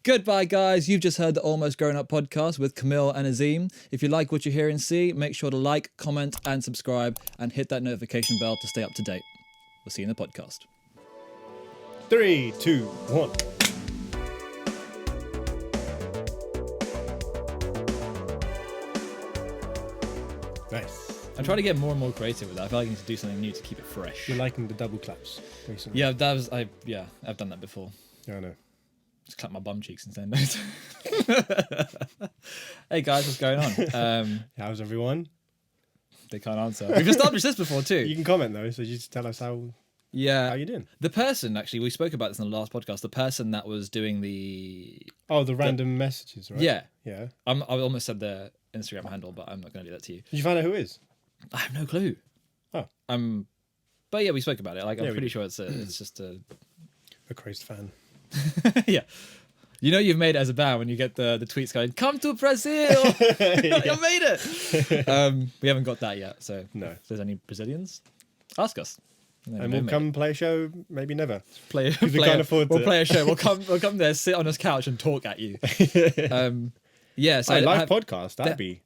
Goodbye, guys. You've just heard the Almost Grown Up podcast with Kamil and Azeem. If you like what you hear and see, make sure to like, comment, and subscribe, and hit that notification bell to stay up to date. We'll see you in the podcast. 3, 2, 1. Nice. I'm trying to get more and more creative with that. I feel like I need to do something new to keep it fresh. You're liking the double claps recently. Yeah, I've done that before. Yeah, I know. Just clap my bum cheeks and say no. Hey guys, what's going on? How's everyone? They can't answer. We've established this before too. You can comment though, so you just tell us how you doing. The person, actually, we spoke about this in the last podcast. The person that was doing the random messages, right? Yeah. I almost said their Instagram handle, but I'm not going to do that to you. Did you find out who it is? I have no clue. Oh. But yeah, we spoke about it. Like, I'm pretty sure it's just a crazed fan. Yeah. You know you've made it as a band when you get the tweets going, "Come to Brazil!" You made it! We haven't got that yet, so no. If there's any Brazilians, ask us. And we'll come play a show, maybe never. We'll play a show. We'll come there, sit on this couch and talk at you. Yeah, so live podcast, that'd be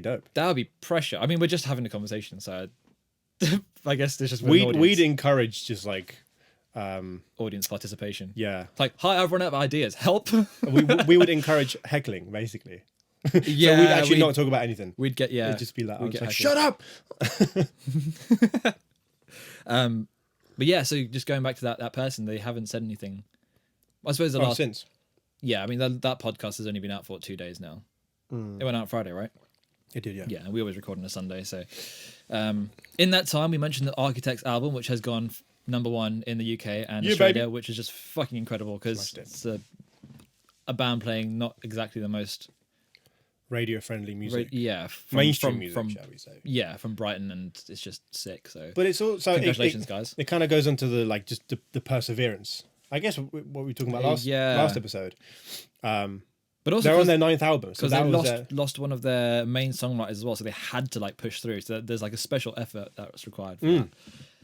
dope. That would be pressure. I mean, we're just having a conversation, so I guess there's just we'd encourage just like audience participation. Yeah, it's like, hi, I've run out of ideas. Help. we would encourage heckling, basically. Yeah, so we'd actually not talk about anything. We'd get It'd just be like, shut up. But yeah, so just going back to that person, they haven't said anything. I suppose the last since. Yeah, I mean that podcast has only been out for 2 days now. It went out Friday, right? It did, yeah. Yeah, and we always record on a Sunday. So, in that time, we mentioned the Architects album, which has gone #1 in the UK and Australia, which is just fucking incredible because it's a band playing not exactly the most radio-friendly music. Mainstream music, shall we say? Yeah, from Brighton, and it's just sick. So, but it's also congratulations, guys. It kind of goes onto the perseverance. I guess what we were talking about last episode. But also they're on their 9th album, because they lost one of their main songwriters as well, so they had to push through. So there's a special effort that was required for that.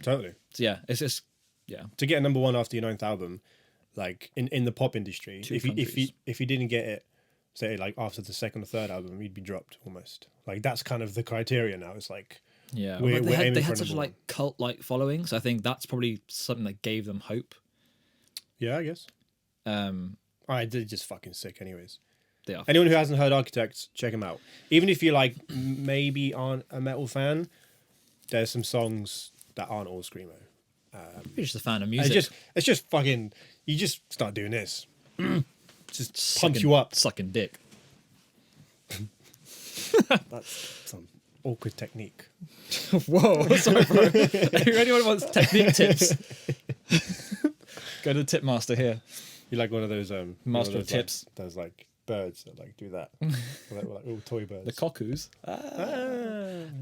Totally. So yeah, it's just to get a #1 after your 9th album, like in the pop industry, if you didn't get it, say after the 2nd or 3rd album, you'd be dropped almost. Like that's kind of the criteria now. It's like they had such a cult following, so I think that's probably something that gave them hope. Yeah, I guess. They're just fucking sick, anyways. They are. Anyone who hasn't heard Architects, check them out. Even if you maybe aren't a metal fan, there's some songs that aren't all screamo. You're just a fan of music. It's just fucking. You just start doing this. Just pump you up, sucking dick. That's some awkward technique. Whoa, sorry, bro. If anyone wants technique tips, go to the tip master here. You're like one of those master of tips. Those birds that do that. like little toy birds. The cuckoos.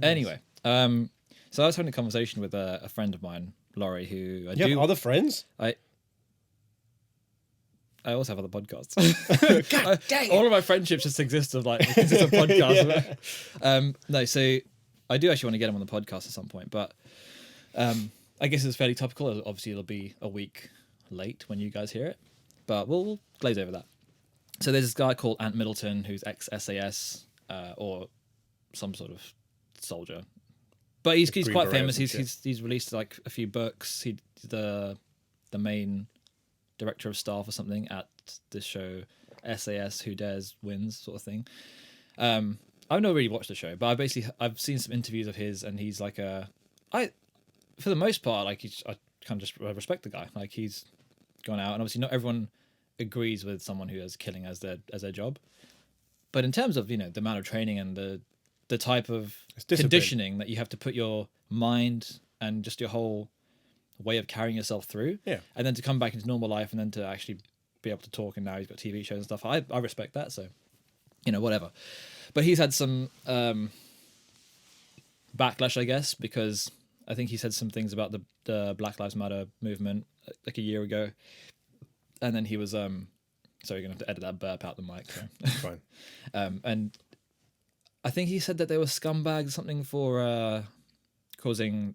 Anyway, so I was having a conversation with a friend of mine, Laurie, who have other friends? I also have other podcasts. God dang it. All of my friendships just consist of podcasts. Yeah. No, so I do actually want to get him on the podcast at some point, but I guess it's fairly topical. Obviously, it'll be a week late when you guys hear it, but we'll glaze over that. So there's this guy called Ant Middleton who's ex-SAS or some sort of soldier, but he's quite famous. He's released a few books. He's the main director of staff or something at this show, SAS Who Dares Wins sort of thing. I've not really watched the show, but I've seen some interviews of his, and he's for the most part, I kind of just respect the guy. He's gone out, and obviously not everyone agrees with someone who has killing as their job, but in terms of the amount of training and the type of conditioning that you have to put your mind and just your whole way of carrying yourself through, and then to come back into normal life, and then to actually be able to talk, and now he's got TV shows and stuff. I respect that, so whatever. But he's had some backlash, I guess, because I think he said some things about the Black Lives Matter movement a year ago, and then he was sorry, you're gonna have to edit that burp out the mic. So. Fine. And I think he said that they were scumbags or something for causing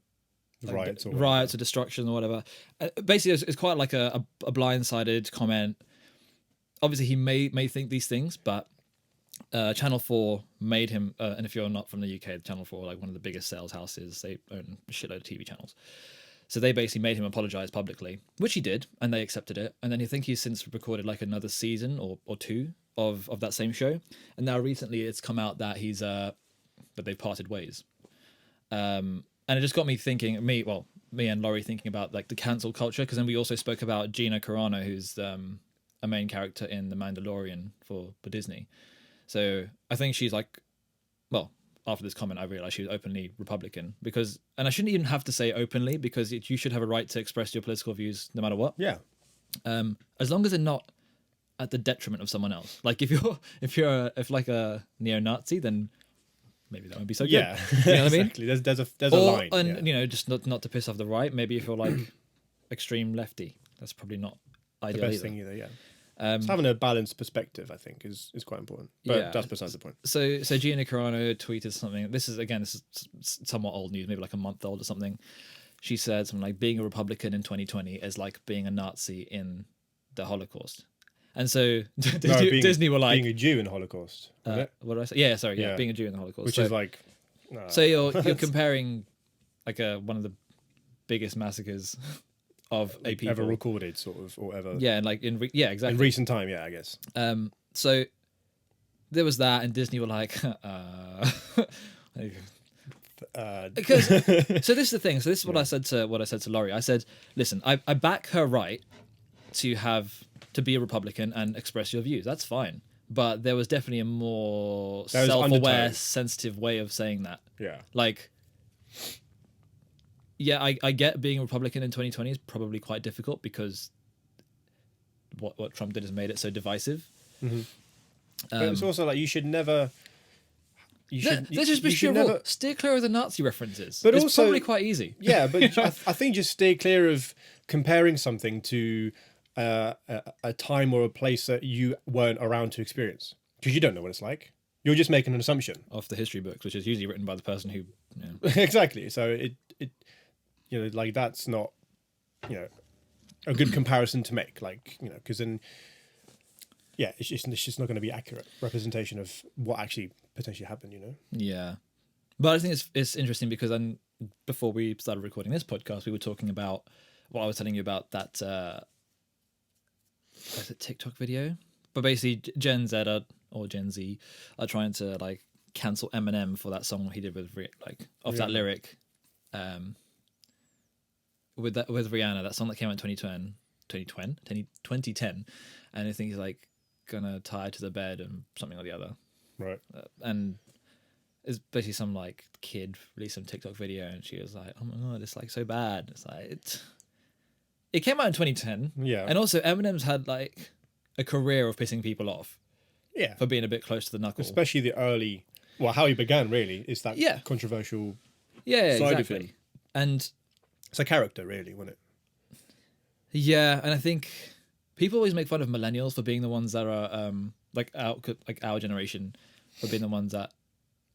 riots or destruction or whatever. Basically, it's quite like a blindsided comment. obviously he may think these things, but Channel 4 made him, and if you're not from the UK, Channel 4 are like one of the biggest sales houses. They own a shitload of TV channels. So they basically made him apologize publicly, which he did, and they accepted it. And then I think he's since recorded like another season or two of that same show. And now recently it's come out that he's that they've parted ways. And it just got me thinking, me and Laurie thinking about like the cancel culture, because then we also spoke about Gina Carano, who's a main character in The Mandalorian for Disney. So I think she's like, well, after this comment, I realized she was openly Republican, and I shouldn't even have to say openly, because you should have a right to express your political views no matter what. Yeah. As long as they're not at the detriment of someone else. Like if like a neo-Nazi, then maybe that would be so good. Yeah. You know what I mean? Exactly. There's a line. And you know, just not to piss off the right. Maybe if you're like extreme lefty, that's probably not ideal. The best thing either. Yeah. Just having a balanced perspective, I think, is quite important. But that's besides the point. So Gina Carano tweeted something. This is somewhat old news, maybe like a month old or something. She said something like, being a Republican in 2020 is like being a Nazi in the Holocaust. And so Disney were like, being a Jew in the Holocaust. What did I say? Yeah, sorry, being a Jew in the Holocaust. Which is like, so you're comparing like one of the biggest massacres of a people ever recorded, sort of, or ever. Yeah, and like exactly. In recent time, yeah, I guess. So there was that, and Disney were like, because so this is the thing. So this is what I said to Laurie. I said, listen, I back her right to be a Republican and express your views. That's fine. But there was definitely a more self-aware, sensitive way of saying that. Yeah. Like, yeah, I get being a Republican in 2020 is probably quite difficult, because what Trump did has made it so divisive. Mm-hmm. But it's also like you should never. Let's just be sure. Steer clear of the Nazi references. But it's also, probably quite easy. Yeah, but I think just stay clear of comparing something to a time or a place that you weren't around to experience, because you don't know what it's like. You're just making an assumption off the history books, which is usually written by the person who. Exactly. So it like that's not a good comparison to make. Like because then. Yeah, it's just not going to be accurate representation of what actually potentially happened, Yeah. But I think it's interesting, because then before we started recording this podcast, we were talking about what I was telling you about that is it TikTok video? But basically Gen Z are trying to like cancel Eminem for that song he did with that lyric with Rihanna, that song that came out in 2010, and I think he's like gonna tie her to the bed and something or the other, right? And it's basically some like kid released some TikTok video, and she was like, "Oh my god, it's like so bad." It's like it came out in 2010, yeah. And also Eminem's had like a career of pissing people off, yeah, for being a bit close to the knuckle. Especially the early, how he began really is that controversial, side exactly. Of him. And it's a character, really, wasn't it? Yeah, and I think people always make fun of millennials for being the ones that are like our generation, for being the ones that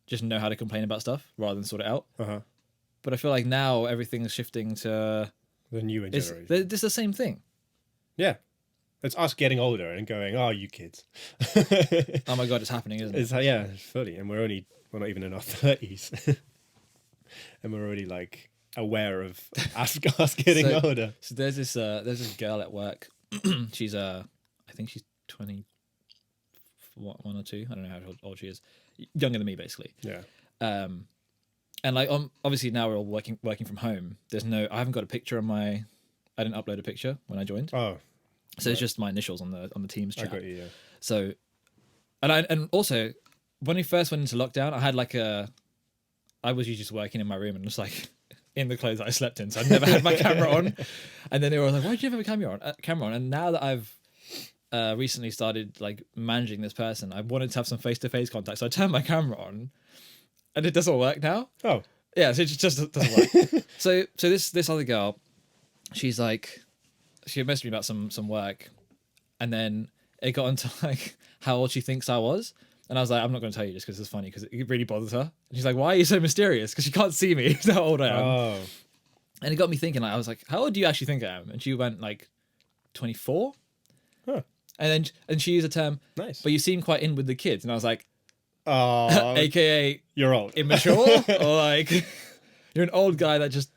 just know how to complain about stuff rather than sort it out. Uh-huh. But I feel like now everything's shifting to the newer generation. It's the same thing. Yeah, it's us getting older and going, "Oh, you kids!" Oh my god, it's happening, isn't it? It's fully, and we're not even in our 30s, and we're already like aware of us getting older. So there's this girl at work. She's I think she's 21 or 2. I don't know how old she is. Younger than me, basically. Yeah. And like obviously now we're all working from home. I haven't got a picture I didn't upload a picture when I joined. Oh. So it's just my initials on the Teams chat. I got you, yeah. So, and also when we first went into lockdown, I was usually just working in my room and just like in the clothes that I slept in, so I never had my camera on. And then they were like, "Why did you have a camera on?" And now that I've recently started like managing this person, I wanted to have some face-to-face contact, so I turned my camera on, and it doesn't work now. Oh, yeah, so it just doesn't work. so this other girl, she messaged me about some work, and then it got into like how old she thinks I was. And I was like, I'm not going to tell you just because it's funny, because it really bothers her. And she's like, "Why are you so mysterious?" Because she can't see me. That's how old I am. Oh. And it got me thinking, like, I was like, "How old do you actually think I am?" And she went like 24. Huh. and she used a term, Nice. but you seem quite in with the kids. And I was like, Oh, AKA you're old. immature, or like you're an old guy that just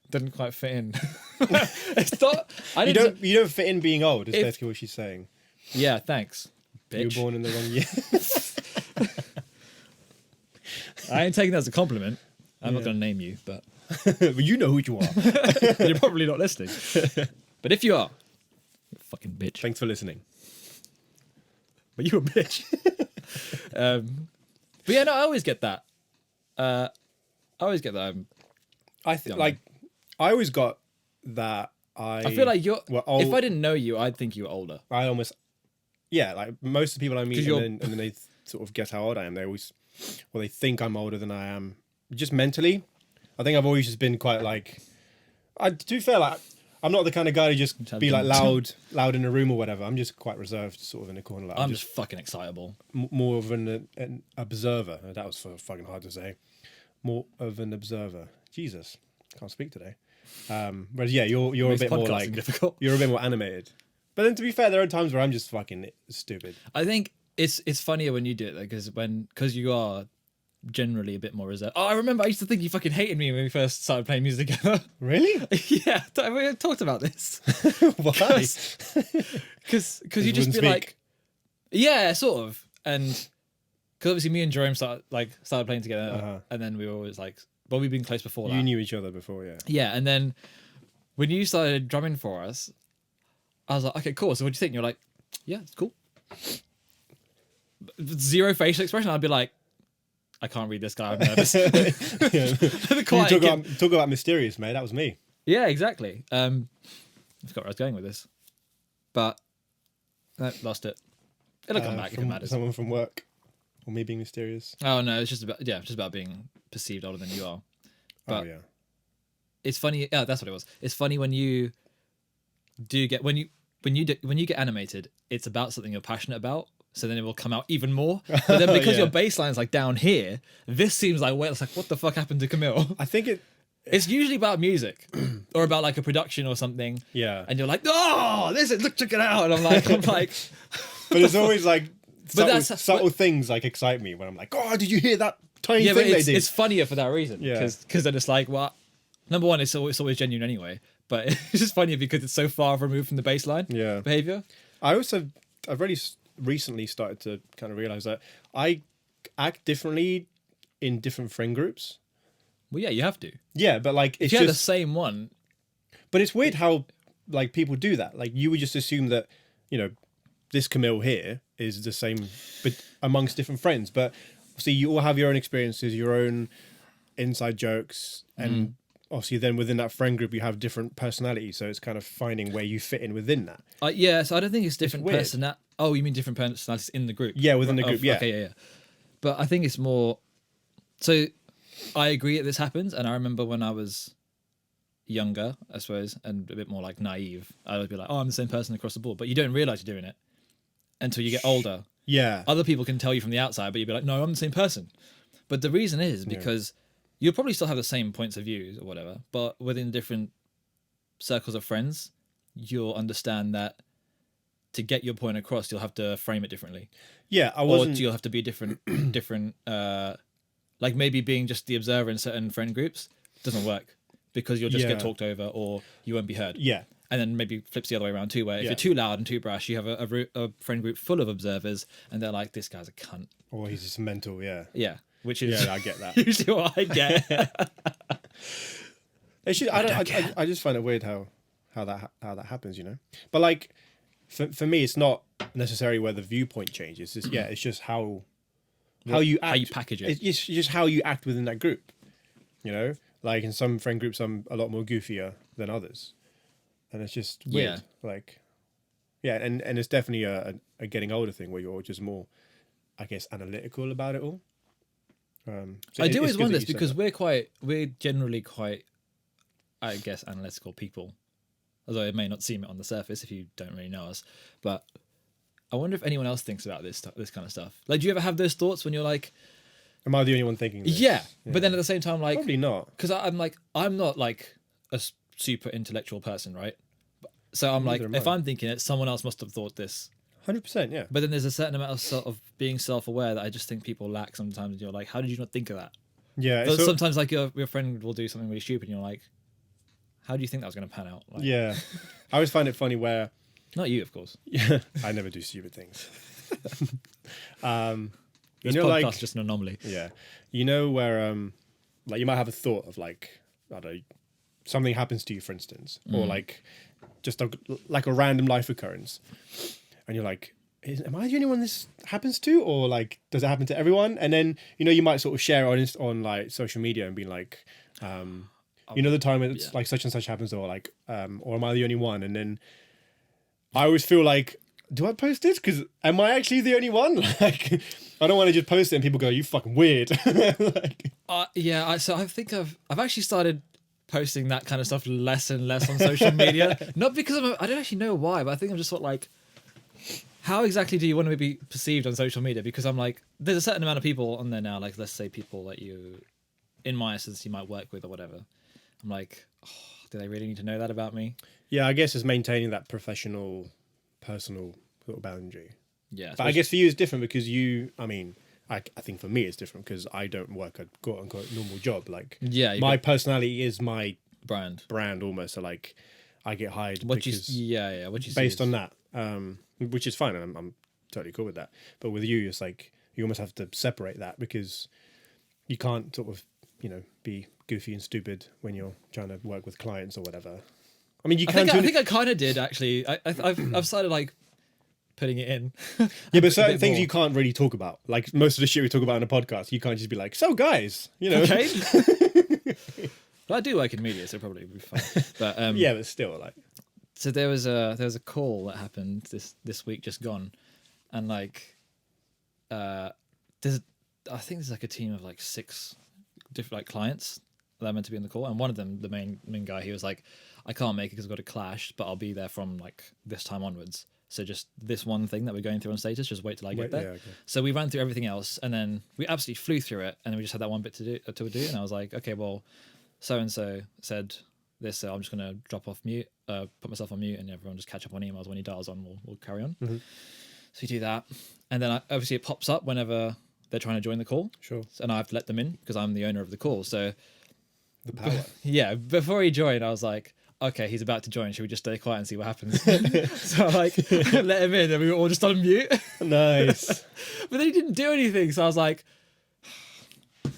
didn't quite fit in. It's not. You don't fit in being old. Is basically what she's saying. Yeah, thanks. Bitch. You were born in the wrong year. I ain't taking that as a compliment. I'm not going to name you, but But you know who you are. you're probably not listening. But if you are, you're a fucking bitch. Thanks for listening. But you're a bitch. But yeah, no, I always get that. I always get that. I think like I always got that. I feel like you're. old. If I didn't know you, I'd think you were older. I almost, yeah, like most of the people I meet, 'Cause and then they sort of guess how old I am. They always, well, they think I'm older than I am, just mentally. I think I've always just been quite like, to be fair, like I'm not the kind of guy to just be like loud in a room or whatever. I'm just quite reserved, sort of in a corner. Like, I'm just fucking excitable. More of an observer. That was fucking hard to say. More of an observer. Jesus, can't speak today. Whereas yeah, you're a bit more like difficult. You're a bit more animated. But then to be fair, there are times where I'm just fucking stupid. I think it's funnier when you do it though, because you are generally a bit more reserved. Oh, I remember I used to think you fucking hated me when we first started playing music together. Really? Yeah, we talked about this. Why? Because you just be like, yeah, sort of, and because obviously me and Jerome started playing together, and then we were always like, well, we've been close before that. You knew each other before, yeah. Yeah, and then when you started drumming for us, I was like, okay, cool. So what do you think? And you're like, yeah, it's cool. Zero facial expression. I'd be like, I can't read this guy. I'm nervous. Talk about mysterious, mate. That was me. Yeah, exactly. I forgot where I was going with this, but I lost it. It'll come back if it matters. Someone from work, or me being mysterious. Oh no, it's just about being perceived older than you are. But yeah, it's funny. Yeah, that's what it was. It's funny when you do get when you get animated. It's about something you're passionate about. So then it will come out even more. But then because your bassline's like down here, this seems like, well, it's like, what the fuck happened to Kamil? I think it's usually about music or about like a production or something. Yeah. And you're like, oh, check it out. And I'm like, but it's always like subtle things like excite me when I'm like, oh, did you hear that tiny thing they did? It's funnier for that reason. Yeah. Because then it's like, well, number one, it's always genuine anyway. But it's just funnier because it's so far removed from the baseline behavior. I've really recently started to kind of realize that I act differently in different friend groups. Well, yeah, you have to. Yeah, but like it's if you just have the same one. But it's weird how like people do that. Like you would just assume that, you know, this Kamil here is the same but amongst different friends. But see, you all have your own experiences, your own inside jokes, and obviously then within that friend group you have different personalities, so it's kind of finding where you fit in within that. Yeah, so I don't think it's different personalities. Oh, you mean different personalities in the group? Yeah, within the group, yeah. Okay, yeah. But I think it's more... So I agree that this happens, and I remember when I was younger, I suppose, and a bit more like naive, I would be like, oh, I'm the same person across the board. But you don't realise you're doing it until you get older. Yeah. Other people can tell you from the outside, but you'd be like, no, I'm the same person. But the reason is because you'll probably still have the same points of view or whatever, but within different circles of friends, you'll understand that to get your point across, you'll have to frame it differently. Yeah, or you'll have to be different, like maybe being just the observer in certain friend groups doesn't work because you'll just get talked over or you won't be heard. Yeah. And then maybe flips the other way around too, where if you're too loud and too brash, you have a friend group full of observers and they're like, this guy's a cunt. Or he's just mental, yeah. Yeah. Which is I get that. usually what I get. I just find it weird how that happens, you know. But like for me, it's not necessarily where the viewpoint changes. It's just how you act. How you package it. It's just how you act within that group. You know, like in some friend groups, I'm a lot more goofier than others, and it's just weird. Like, and it's definitely a getting older thing where you're just more, I guess, analytical about it all. So I do always wonder this because we're generally quite, I guess, analytical people, although it may not seem it on the surface if you don't really know us. But I wonder if anyone else thinks about this kind of stuff. Like, do you ever have those thoughts when you're like, am I the only one thinking this? Yeah, but then at the same time, like, probably not, because I'm not like a super intellectual person, right? So I'm like, Neither am if I. I'm thinking it, someone else must have thought this. 100%, yeah. But then there's a certain amount of sort of being self-aware that I just think people lack sometimes. And you're like, how did you not think of that? Yeah. But sometimes like your friend will do something really stupid and you're like, how do you think that was going to pan out? Like, yeah. I always find it funny where... Not you, of course. Yeah, I never do stupid things. This you know, podcast's like... just an anomaly. Yeah. You know where, like, you might have a thought of, like, I don't know, something happens to you, for instance, or, like, just like a random life occurrence. And you're like, am I the only one this happens to? Or, like, does it happen to everyone? And then, you know, you might sort of share on like, social media and be like, you know, the time it's like such and such happens, or like, or am I the only one? And then I always feel like, do I post this? Because am I actually the only one? Like, I don't want to just post it and people go, you fucking weird. Like, yeah, so I think I've actually started posting that kind of stuff less and less on social media. Not because I don't actually know why, but I think I'm just sort of like, how exactly do you want to be perceived on social media? Because I'm like, there's a certain amount of people on there now, like let's say people that you, in my essence, you might work with or whatever. I'm like, oh, do they really need to know that about me? yeah, I guess it's maintaining that professional, personal sort of boundary. Yeah. But I guess for you it's different because I think for me it's different because I don't work a quote unquote normal job. Like, yeah, my personality is my brand almost. So like, I get hired what because what you based see on that, which is fine, and I'm totally cool with that. But with you, it's like you almost have to separate that because you can't sort of, you know, be goofy and stupid when you're trying to work with clients or whatever. I mean, I think I kind of did actually. I've started like putting it in. Yeah, but certain things you can't really talk about. Like most of the shit we talk about in a podcast, you can't just be like, so guys, you know. Okay. But I do work in media, so probably would be fine. But yeah, but still, like. So there was a call that happened this week just gone, and like, I think there's like a team of like 6 different like clients that are meant to be in the call, and one of them, the main guy, he was like, I can't make it because I've got a clash, but I'll be there from like this time onwards. So just this one thing that we're going through on status, just wait till I get there. Yeah, okay. So we ran through everything else, and then we absolutely flew through it, and then we just had that one bit to do. And I was like, okay, well, so and so said this, so I'm just gonna drop off mute, put myself on mute, and everyone just catch up on emails when he dials on. We'll carry on. Mm-hmm. So we do that, and then obviously it pops up whenever they're trying to join the call. Sure. And I have to let them in because I'm the owner of the call. So the power. Yeah, before he joined, I was like, okay, he's about to join. Should we just stay quiet and see what happens? So I like let him in, and we were all just on mute. Nice. But then he didn't do anything, so I was like,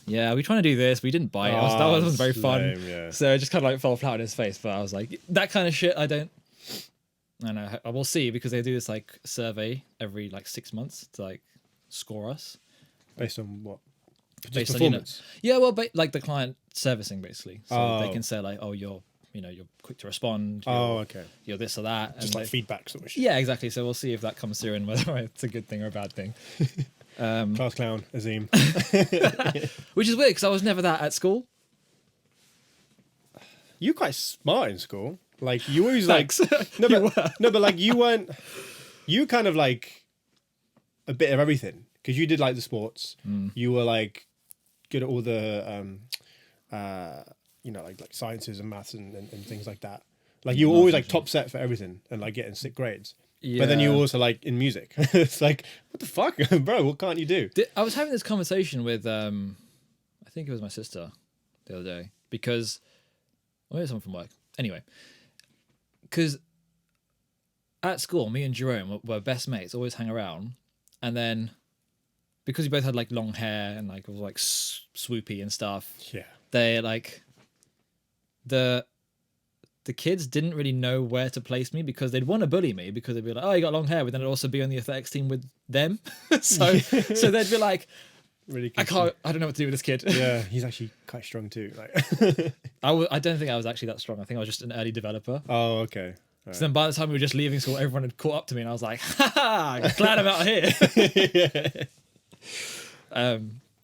yeah, we're trying to do this. We didn't bite. That wasn't very fun. Yeah. So it just kind of like fell flat on his face. But I was like, that kind of shit, I don't know. I will see, because they do this like survey every like 6 months to like score us. Based on what? Just Based performance? on, yeah, well, like the client servicing basically. So they Oh. can say like, oh, you're quick to respond. Oh, okay. You're this or that. Just and like feedback sort of shit. yeah, exactly. So we'll see if that comes through and whether it's a good thing or a bad thing. Class clown, Azeem. Which is weird because I was never that at school. You're quite smart in school. Like you always Thanks. like no, but like you weren't. You kind of like a bit of everything because you did like the sports. You were like good at all the like sciences and maths and things like that. Like you were always like top set for everything and like getting sick grades. Yeah. But then you were also like in music. It's like, what the fuck, bro? What can't you do? I was having this conversation with I think it was my sister the other day, because maybe someone from work. Anyway, because at school, me and Jerome were best mates, always hang around, and then because we both had like long hair and like it was like swoopy and stuff. Yeah. They like the kids didn't really know where to place me, because they'd want to bully me because they'd be like, oh, you got long hair, but then I'd also be on the athletics team with them. so they'd be like, Really I don't know what to do with this kid. Yeah, he's actually quite strong too. Like, I don't think I was actually that strong. I think I was just an early developer. oh, okay. So then by the time we were just leaving school, everyone had caught up to me, and I was like, glad I'm out here.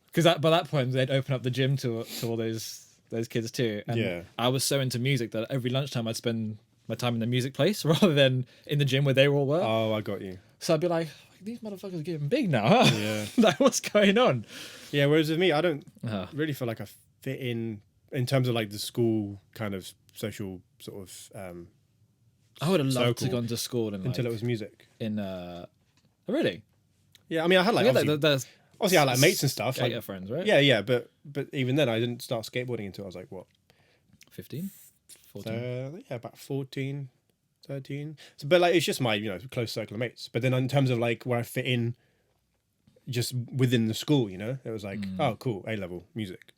Because by that point, they'd open up the gym to all those kids too. And Yeah. I was so into music that every lunchtime I'd spend my time in the music place rather than in the gym where they all were. Oh, I got you. So I'd be like, these motherfuckers are getting big now, huh? Yeah. Like, what's going on? Yeah, whereas with me, I don't Uh-huh. really feel like I fit in terms of like the school kind of social sort of I would have loved to circle go to school and until it was music. Really? Yeah, I mean, I had like obviously I had like mates and stuff, skater like friends, right? yeah, but even then I didn't start skateboarding until I was like what, 15, 14. yeah, about 14, 13. So, but like it's just my close circle of mates. But then in terms of like where I fit in, just within the school, it was like oh cool, A level music.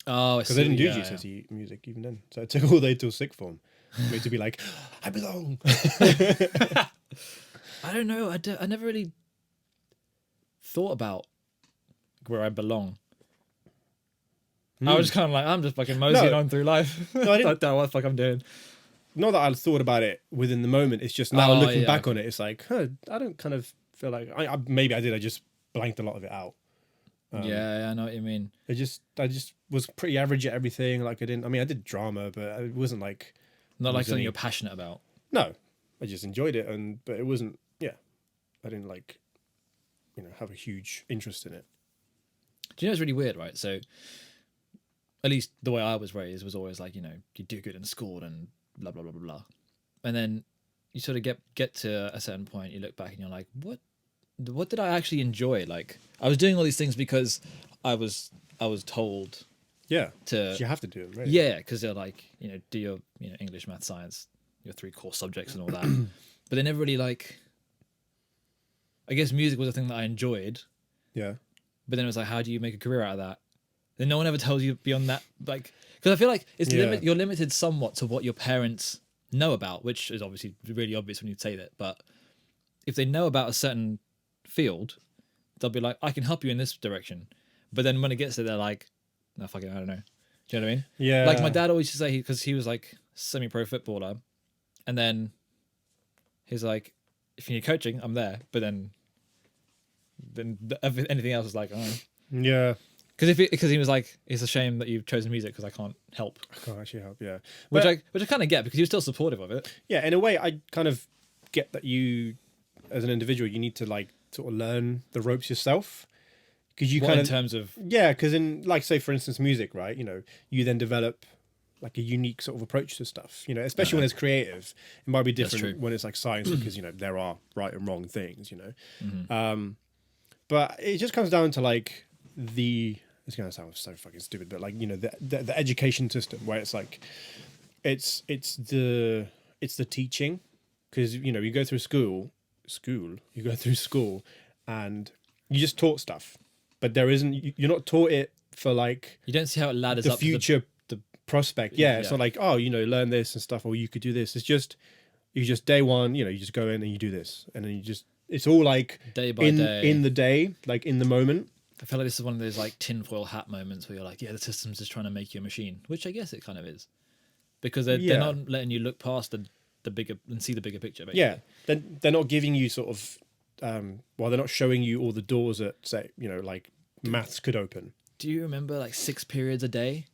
Oh, because I didn't do GCSE music even then, so it took all the way till sixth form for me to be like I belong. I don't know. I never really thought about where I belong. I was just kind of like, I'm just fucking moseying on through life. No, I don't know what the fuck I'm doing. Not that I thought about it within the moment. It's just now looking back on it, it's like, I don't kind of feel like maybe I did. I just blanked a lot of it out. Yeah, I know what you mean. I just was pretty average at everything. Like I did drama, but it wasn't like not like something you're passionate about. No, I just enjoyed it, but it wasn't. Yeah, I didn't like, have a huge interest in it. Do you know it's really weird, right? So, at least the way I was raised was always like, you do good in school and blah blah blah blah blah, and then you sort of get to a certain point, you look back and you're like, what did I actually enjoy? Like I was doing all these things because I was told. Yeah, you have to do them, right? Yeah, because they're like, do your English, math, science, your 3 core subjects and all that. But they never really like. I guess music was a thing that I enjoyed. Yeah. But then it was like, how do you make a career out of that? Then no one ever tells you beyond that, like, because I feel like you're limited somewhat to what your parents know about, which is obviously really obvious when you say that. But if they know about a certain field, they'll be like, I can help you in this direction. But then when it gets there, they're like, no, fucking, I don't know. Do you know what I mean? Yeah. Like my dad always used to say, because he was like semi-pro footballer, and then he's like, if you need coaching, I'm there. But then anything else is like, oh. Yeah. Because he was like, it's a shame that you've chosen music because I can't help. I can't actually help, yeah. Which I kind of get because you're still supportive of it. Yeah, in a way, I kind of get that you, as an individual, you need to like sort of learn the ropes yourself. Because you in terms of because in like say for instance music, right? You then develop like a unique sort of approach to stuff. Especially when it's creative, it might be different when it's like science because there are right and wrong things. Mm-hmm. But it just comes down to like it's gonna sound so fucking stupid, but like the education system where it's like it's the teaching because you go through school and you just taught stuff. But there isn't. You're not taught it for like. You don't see how it ladders the up future, the prospect. Yeah, it's not like learn this and stuff, or you could do this. It's just day one. You just go in and you do this, and then it's all like day by day in the day, like in the moment. I feel like this is one of those like tinfoil hat moments where you're like, yeah, the system's just trying to make you a machine, which I guess it kind of is, because they're not letting you look past the bigger and see the bigger picture. Basically. Yeah, they're not giving you sort of. They're not showing you all the doors that say like maths could open. Do you remember like 6 periods a day?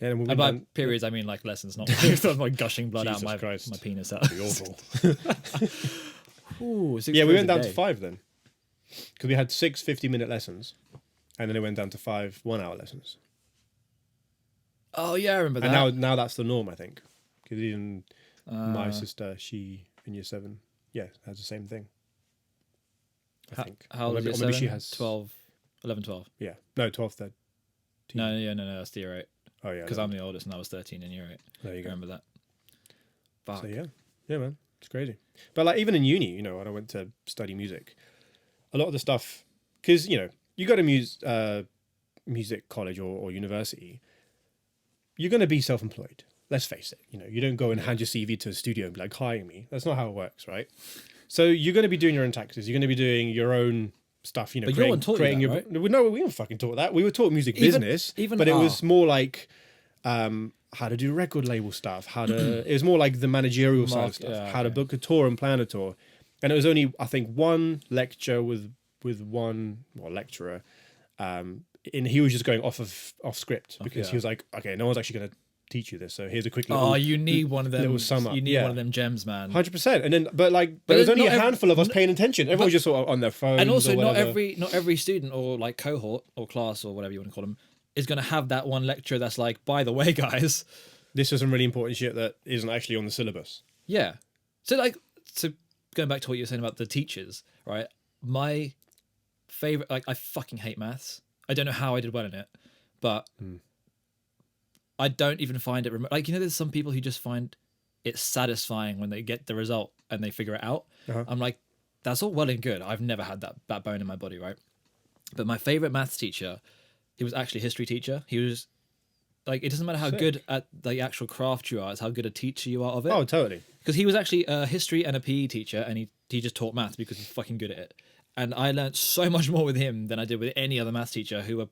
Yeah, and by periods I mean like lessons, not like gushing blood out my penis. That'd be awful. Ooh, we went down to 5 then, because we had 6 50-minute lessons, and then it went down to 5 1-hour lessons. Oh yeah, I remember that. And now that's the norm, I think, because even my sister, she in year 7, has the same thing. I think. How old is maybe she has 12, 11, 12. Yeah, no, 12, 13. No, that's the year 8. Oh yeah, because I'm the oldest and I was 13 in year 8. There you go. Remember that? Fuck. So yeah, man, it's crazy. But like even in uni, when I went to study music, a lot of the stuff, because you go to music college or university, you're going to be self-employed. Let's face it. You don't go and hand your CV to a studio and be like, hire me. That's not how it works, right? So you're going to be doing your own taxes. You're going to be doing your own stuff. But no one taught you that, right? No, we weren't fucking taught that. We were taught music business, but it was more like how to do record label stuff. It was more like the managerial side of stuff. How to book a tour and plan a tour. And it was only I think one lecture with one lecturer, and he was just going off script because he was like, okay, no one's actually going to teach you this, so here's a quick little you need one of them little sum up. You need one of them gems, man. 100%. And then but there was only a handful of us paying attention. Everyone was just sort of on their phones, and also not every student or like cohort or class or whatever you want to call them is going to have that one lecturer that's like, by the way guys, this is some really important shit that isn't actually on the syllabus. Yeah, So like, so going back to what you were saying about the teachers, right? My favorite, like, I fucking hate maths. I don't know how I did well in it, but I don't even find it like, you know, there's some people who just find it satisfying when they get the result and they figure it out. I'm like, that's all well and good. I've never had that bone in my body, right? But my favorite maths teacher, he was actually a history teacher. He was like, it doesn't matter how good at the actual craft you are, it's how good a teacher you are of it. Oh, totally. Because he was actually a history and a PE teacher, and he just taught maths because he's fucking good at it. And I learned so much more with him than I did with any other maths teacher who were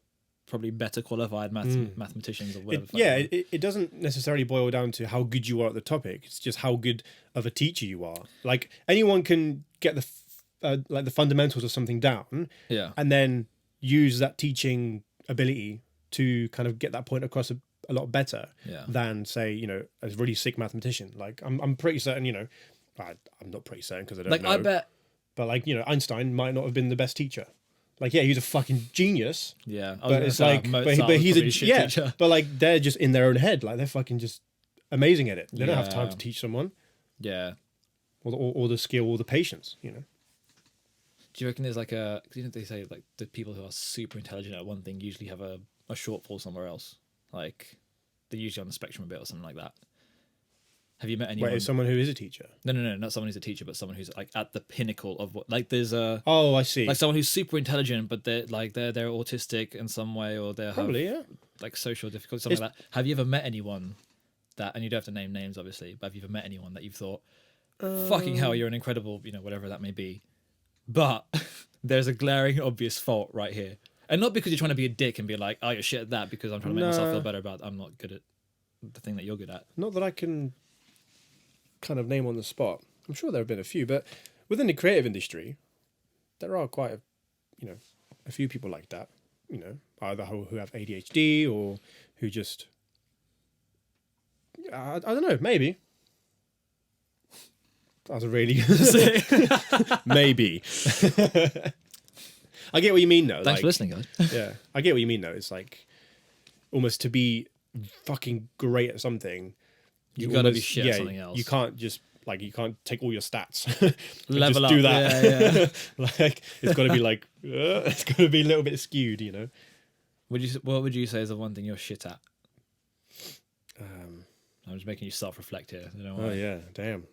probably better qualified mathematicians or whatever. It doesn't necessarily boil down to how good you are at the topic. It's just how good of a teacher you are. Like, anyone can get the fundamentals of something down, and then use that teaching ability to kind of get that point across a lot better than, say, you know, a really sick mathematician. Like, I'm pretty certain, you know, I'm not pretty certain because I don't know. I bet. But like, you know, Einstein might not have been the best teacher. Like, yeah, he's a fucking genius. Yeah, but it's like, but he's a shit teacher. But like, they're just in their own head. Like, they're fucking just amazing at it. They don't have time to teach someone. Yeah, or the skill, or the patience. You know. Do you reckon there's like a? You know, they say like the people who are super intelligent at one thing usually have a shortfall somewhere else. Like, they're usually on the spectrum a bit or something like that. Have you met anyone? Wait, is someone who is a teacher? No, not someone who's a teacher, but someone who's like at the pinnacle of what. Like, there's a. Oh, I see. Like someone who's super intelligent, but they're autistic in some way, or they're probably like social difficulties, something like that. Have you ever met anyone that? And you don't have to name names, obviously, but have you ever met anyone that you've thought, fucking hell, you're an incredible, you know, whatever that may be, but there's a glaring, obvious fault right here, and not because you're trying to be a dick and be like, oh, you're shit at that, because I'm trying to make myself feel better about I'm not good at the thing that you're good at. Not that I can kind of name on the spot. I'm sure there have been a few, but within the creative industry, there are quite a few people like that. You know, either who have ADHD or who just I don't know, maybe. That was a really maybe. I get what you mean though. Thanks for listening, guys. Yeah, I get what you mean though. It's like almost to be fucking great at something, you gotta be shit at something else. You can't just you can't take all your stats, level just up. Do that. Yeah. Like, it's got to be like it's got to be a little bit skewed, you know. What would you say is the one thing you're shit at? I'm just making you self-reflect here. I don't know why. Oh yeah, damn.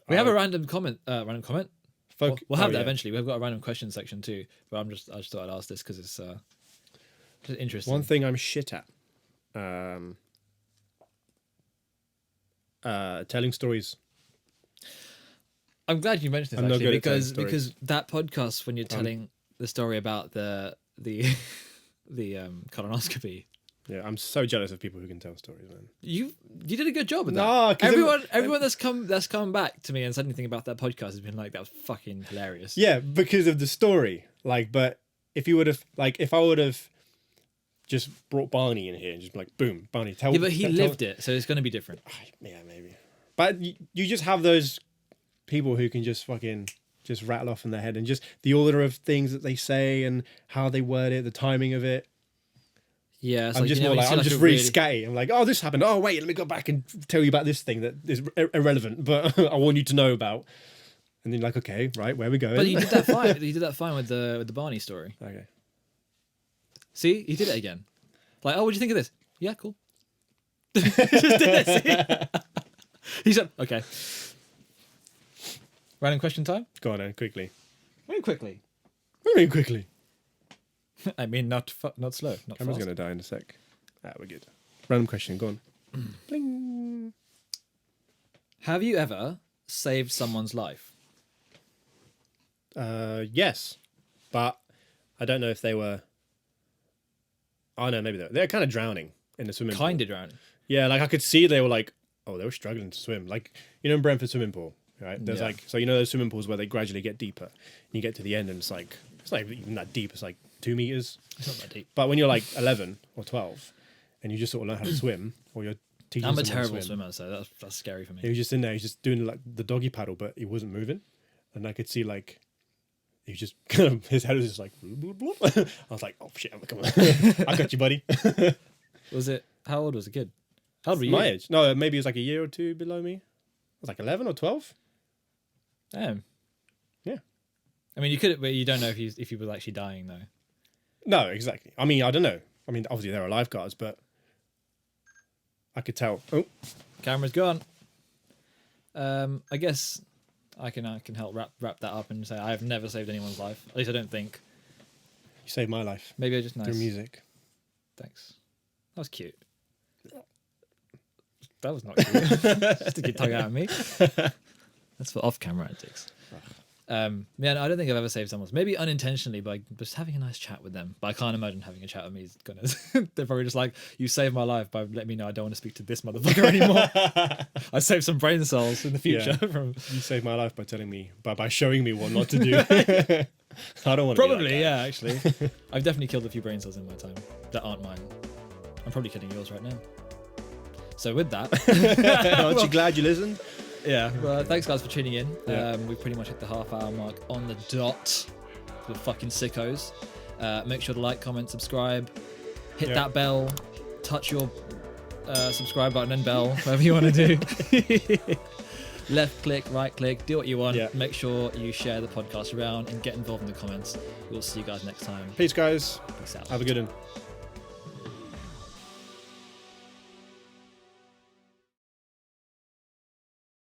We have a random comment. We'll have that eventually. We've got a random question section too, but I just thought I'd ask this because it's just interesting. One thing I'm shit at. Telling stories. I'm glad you mentioned this actually, because that podcast, when you're telling the story about the colonoscopy. Yeah, I'm so jealous of people who can tell stories, man. You did a good job with that. Everyone that's come back to me and said anything about that podcast has been like, that was fucking hilarious. Yeah, because of the story. Like, but if you would have, like, if I would have just brought Barney in here and just like, boom, Barney, tell. Yeah, but he lived it, so it's going to be different. Yeah, maybe. But you just have those people who can just fucking just rattle off in their head, and just the order of things that they say and how they word it, the timing of it. Yeah, I'm just I'm just really scatty. I'm like, oh, this happened. Oh, wait, let me go back and tell you about this thing that is irrelevant, but I want you to know about. And then like, okay, right, where are we going? But you did that fine. You did that fine with the Barney story. Okay. See, he did it again. Like, oh, what do you think of this? Yeah, cool. Just did it. He said, okay. Random question time? Go on then, quickly. Very quickly. Very quickly. I mean, not slow. Not Camera's going to die in a sec. We're good. Random question, go on. Bling. Have you ever saved someone's life? Yes. But I don't know if they were... Oh, no, maybe they're kind of drowning in the swimming pool. Kind of drowning. Yeah, like I could see they were like, oh, they were struggling to swim. Like, you know, in Brentford swimming pool, right? There's like, so you know those swimming pools where they gradually get deeper. And you get to the end and it's not even that deep. It's like 2 meters. It's not that deep. But when you're like 11 or 12 and you just sort of learn how to swim, or you're teaching I'm a someone terrible to swim, swimmer, so that's scary for me. he was just in there, he's just doing like the doggy paddle, but he wasn't moving. And I could see like, he was just kind of, his head was just like, bloop, bloop, bloop. I was like, oh shit, come on. I got you, buddy. How old was the kid? How old were you? My age. No, maybe it was like a year or two below me. I was like 11 or 12. Damn. Yeah. I mean, you could, but you don't know if he was actually dying though. No, exactly. I mean, I don't know. I mean, obviously there are lifeguards, but I could tell. Oh, Camera's gone. I guess I can help wrap that up and say I have never saved anyone's life. At least I don't think. you saved my life Maybe I just nice. through music. Thanks. That was cute. That was not cute. Just to get tug out of me. That's for off-camera antics. Yeah, no, I don't think I've ever saved someone's. Maybe unintentionally by just having a nice chat with them. But I can't imagine having a chat with me is gonna. They're probably just like, you saved my life by letting me know I don't want to speak to this motherfucker anymore. I saved some brain cells in the future. Yeah. You saved my life by telling me, by showing me what not to do. I don't want to. Probably, be that guy. yeah. Actually, I've definitely killed a few brain cells in my time that aren't mine. I'm probably killing yours right now. So with that, aren't you glad you listened? Yeah, well, thanks guys for tuning in. Yeah. We've pretty much hit the half-hour mark on the dot. We're fucking sickos. Make sure to like, comment, subscribe, hit that bell, touch your subscribe button and bell, whatever you want to do. Left click, right click, do what you want. Yeah. Make sure you share the podcast around and get involved in the comments. We'll see you guys next time. Peace, guys. Peace out. Have a good one.